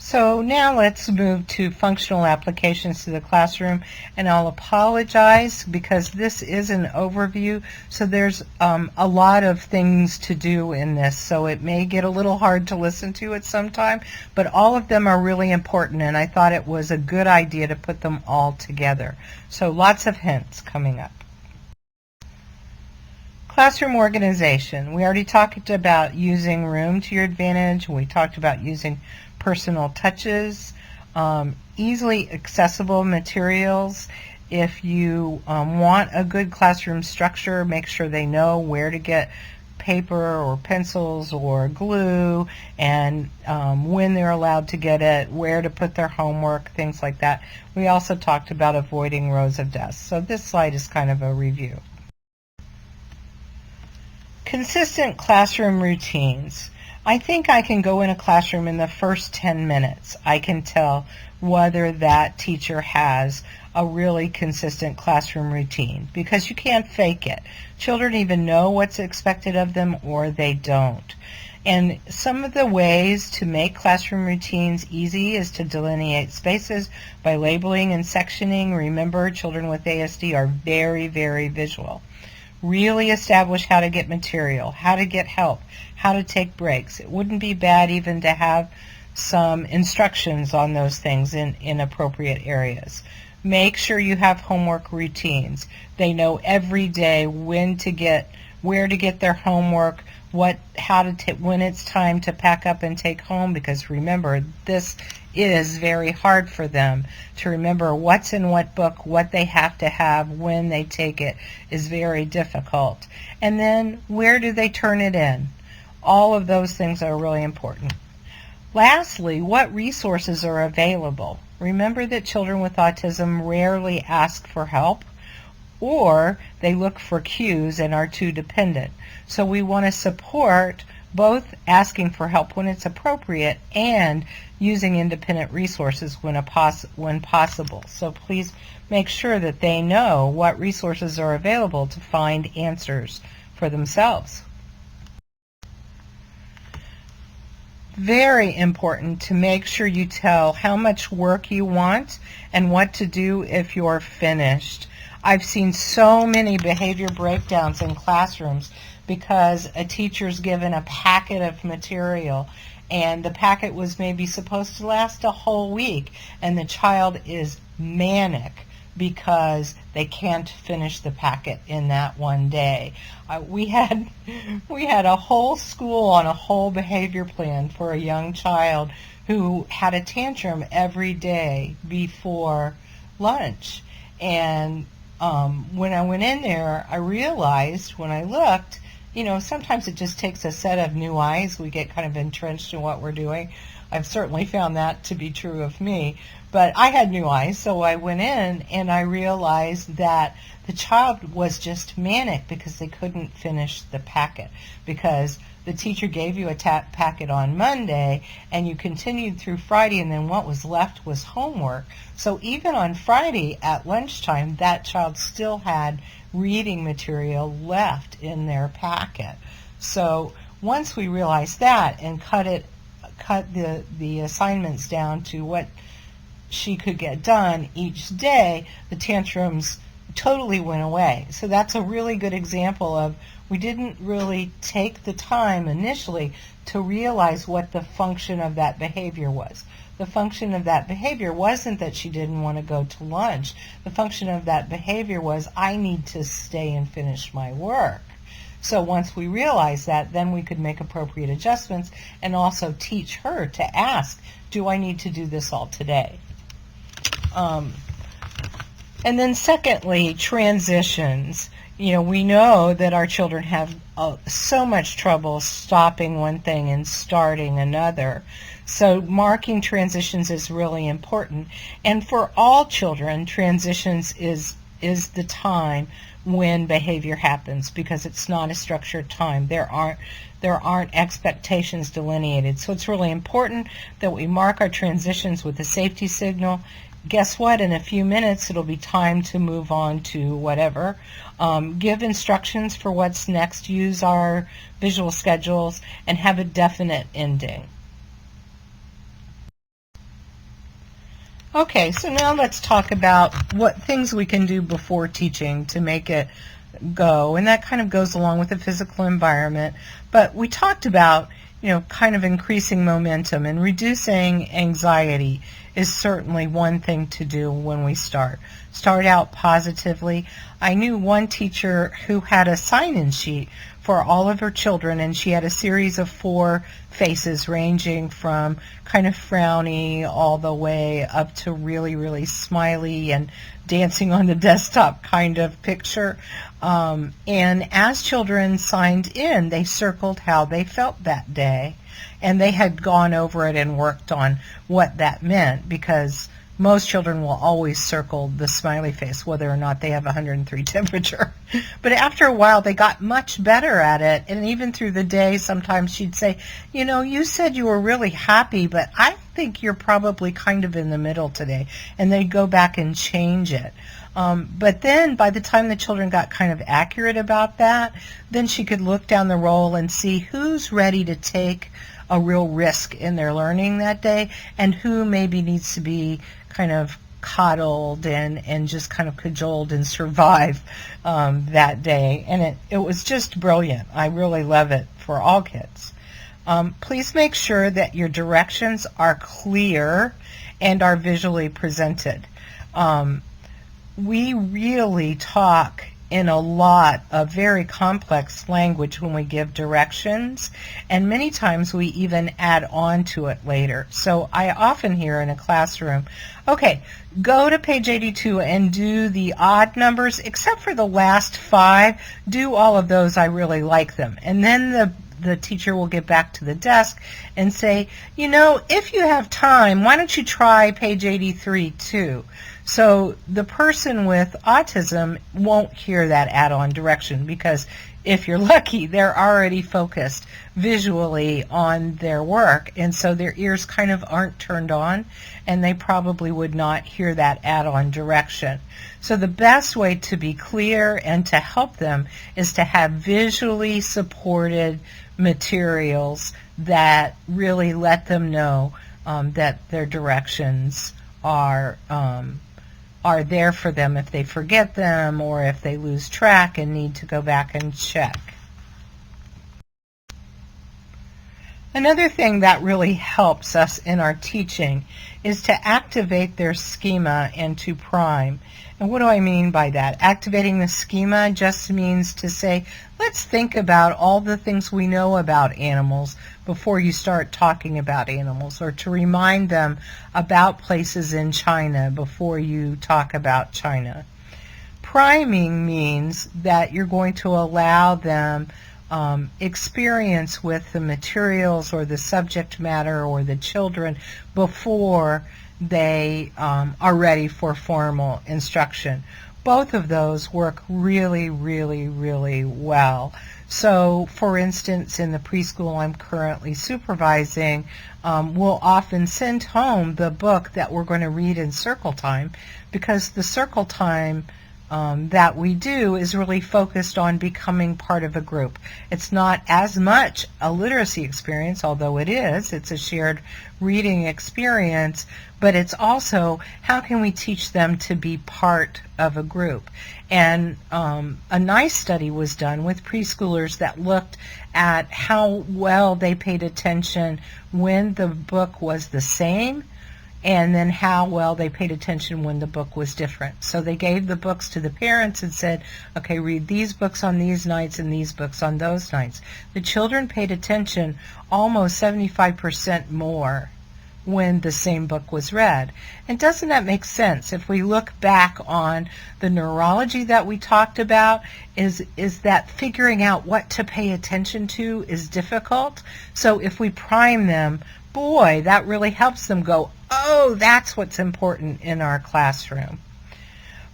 So now let's move to functional applications to the classroom, and I'll apologize because this is an overview, so there's a lot of things to do in this, so it may get a little hard to listen to at some time, but all of them are really important, and I thought it was a good idea to put them all together. So lots of hints coming up. Classroom organization. We already talked about using room to your advantage. We talked about using personal touches, easily accessible materials. If you want a good classroom structure, make sure they know where to get paper or pencils or glue, and when they're allowed to get it, where to put their homework, things like that. We also talked about avoiding rows of desks. So this slide is kind of a review. Consistent classroom routines. I think I can go in a classroom in the first 10 minutes. I can tell whether that teacher has a really consistent classroom routine, because you can't fake it. Children even know what's expected of them or they don't. And some of the ways to make classroom routines easy is to delineate spaces by labeling and sectioning. Remember, children with ASD are very, very visual. Really establish how to get material, how to get help, how to take breaks. It wouldn't be bad even to have some instructions on those things in appropriate areas. Make sure you have homework routines. They know every day where to get their homework, when it's time to pack up and take home, because remember, this is very hard for them to remember what's in what book, what they have to have when they take it is very difficult. And then where do they turn it in? All of those things are really important. Lastly, what resources are available? Remember that children with autism rarely ask for help, or they look for cues and are too dependent. So we want to support both asking for help when it's appropriate and using independent resources when possible. So please make sure that they know what resources are available to find answers for themselves. Very important to make sure you tell how much work you want and what to do if you're finished. I've seen so many behavior breakdowns in classrooms because a teacher's given a packet of material and the packet was maybe supposed to last a whole week, and the child is manic because they can't finish the packet in that one day. We had a whole school on a whole behavior plan for a young child who had a tantrum every day before lunch. And when I went in there, I realized when I looked, sometimes it just takes a set of new eyes. We get kind of entrenched in what we're doing. I've certainly found that to be true of me. But I had new eyes, so I went in and I realized that the child was just manic because they couldn't finish the packet, because the teacher gave you a packet on Monday and you continued through Friday, and then what was left was homework. So even on Friday at lunchtime, that child still had reading material left in their packet. So once we realized that and cut the assignments down to what she could get done each day, the tantrums totally went away. So that's a really good example of we didn't really take the time initially to realize what the function of that behavior was. The function of that behavior wasn't that she didn't want to go to lunch. The function of that behavior was, I need to stay and finish my work. So once we realized that, then we could make appropriate adjustments and also teach her to ask, do I need to do this all today? And then secondly, transitions. We know that our children have so much trouble stopping one thing and starting another. So marking transitions is really important. And for all children, transitions is the time when behavior happens, because it's not a structured time. There aren't expectations delineated. So it's really important that we mark our transitions with a safety signal. Guess what? In a few minutes, it'll be time to move on to whatever. Give instructions for what's next. Use our visual schedules and have a definite ending. Okay, so now let's talk about what things we can do before teaching to make it go, and that kind of goes along with the physical environment. But we talked about, kind of increasing momentum, and reducing anxiety is certainly one thing to do when we start. Start out positively. I knew one teacher who had a sign-in sheet for all of her children, and she had a series of 4 faces ranging from kind of frowny all the way up to really, really smiley and dancing on the desktop kind of picture. And as children signed in, they circled how they felt that day. And they had gone over it and worked on what that meant, because most children will always circle the smiley face, whether or not they have 103 temperature. But after a while, they got much better at it. And even through the day, sometimes she'd say, you said you were really happy, but I think you're probably kind of in the middle today. And they'd go back and change it. But then by the time the children got kind of accurate about that, then she could look down the roll and see who's ready to take a real risk in their learning that day, and who maybe needs to be kind of coddled and just kind of cajoled and survive that day. And it was just brilliant. I really love it for all kids. Please make sure that your directions are clear and are visually presented. We really talk in a lot of very complex language when we give directions, and many times we even add on to it later. So I often hear in a classroom, okay, go to page 82 and do the odd numbers, except for the last 5. Do all of those. I really like them. And then the teacher will get back to the desk and say, if you have time, why don't you try page 83 too? So the person with autism won't hear that add-on direction, because if you're lucky, they're already focused visually on their work, and so their ears kind of aren't turned on, and they probably would not hear that add-on direction. So the best way to be clear and to help them is to have visually supported materials that really let them know that their directions are there for them if they forget them, or if they lose track and need to go back and check. Another thing that really helps us in our teaching is to activate their schema and to prime. And what do I mean by that? Activating the schema just means to say, let's think about all the things we know about animals before you start talking about animals, or to remind them about places in China before you talk about China. Priming means that you're going to allow them experience with the materials or the subject matter or the children before they are ready for formal instruction. Both of those work really, really, really well. So, for instance, in the preschool I'm currently supervising, we'll often send home the book that we're going to read in circle time, because the circle time that we do is really focused on becoming part of a group. It's not as much a literacy experience, although it is. It's a shared reading experience, but it's also how can we teach them to be part of a group. And a nice study was done with preschoolers that looked at how well they paid attention when the book was the same, and then how well they paid attention when the book was different. So they gave the books to the parents and said, okay, read these books on these nights and these books on those nights. The children paid attention almost 75% more when the same book was read. And doesn't that make sense? If we look back on the neurology that we talked about, is that figuring out what to pay attention to is difficult. So if we prime them, boy, that really helps them go, oh, that's what's important in our classroom.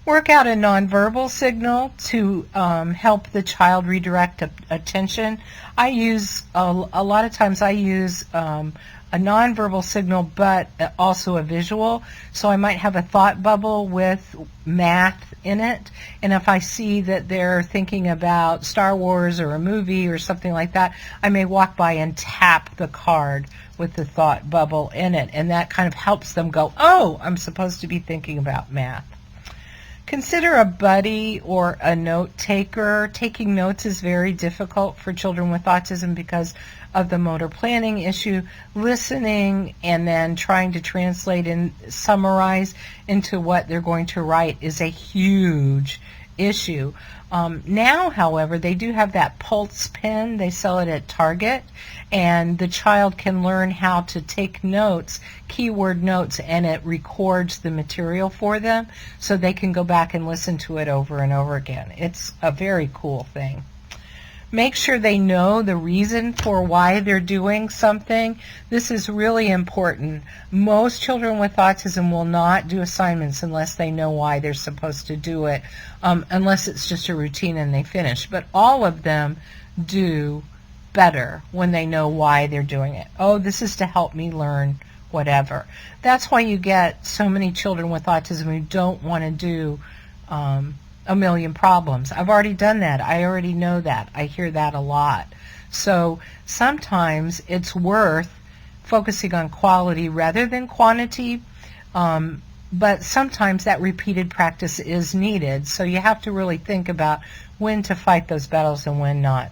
Work out a nonverbal signal to help the child redirect attention. I use, a lot of times I use a nonverbal signal, but also a visual. So I might have a thought bubble with math in it, and if I see that they're thinking about Star Wars or a movie or something like that, I may walk by and tap the card with the thought bubble in it, and that kind of helps them go, oh, I'm supposed to be thinking about math. Consider a buddy or a note taker. Taking notes is very difficult for children with autism because of the motor planning issue. Listening and then trying to translate and summarize into what they're going to write is a huge issue. Now, however, they do have that Pulse pen. They sell it at Target, and the child can learn how to take notes, keyword notes, and it records the material for them so they can go back and listen to it over and over again. It's a very cool thing. Make sure they know the reason for why they're doing something. This is really important. Most children with autism will not do assignments unless they know why they're supposed to do it, unless it's just a routine and they finish. But all of them do better when they know why they're doing it. Oh, this is to help me learn whatever. That's why you get so many children with autism who don't want to do a million problems. I've already done that. I already know that. I hear that a lot. So sometimes it's worth focusing on quality rather than quantity, but sometimes that repeated practice is needed. So you have to really think about when to fight those battles and when not.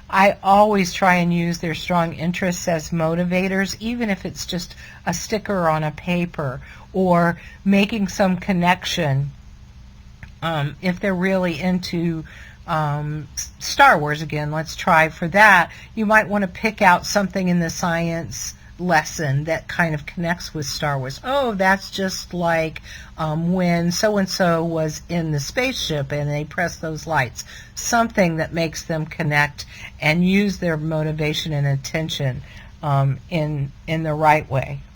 I always try and use their strong interests as motivators, even if it's just a sticker on a paper or making some connection. If they're really into Star Wars, again, let's try for that. You might want to pick out something in the science lesson that kind of connects with Star Wars. Oh, that's just like when so-and-so was in the spaceship and they press those lights. Something that makes them connect and use their motivation and attention in the right way.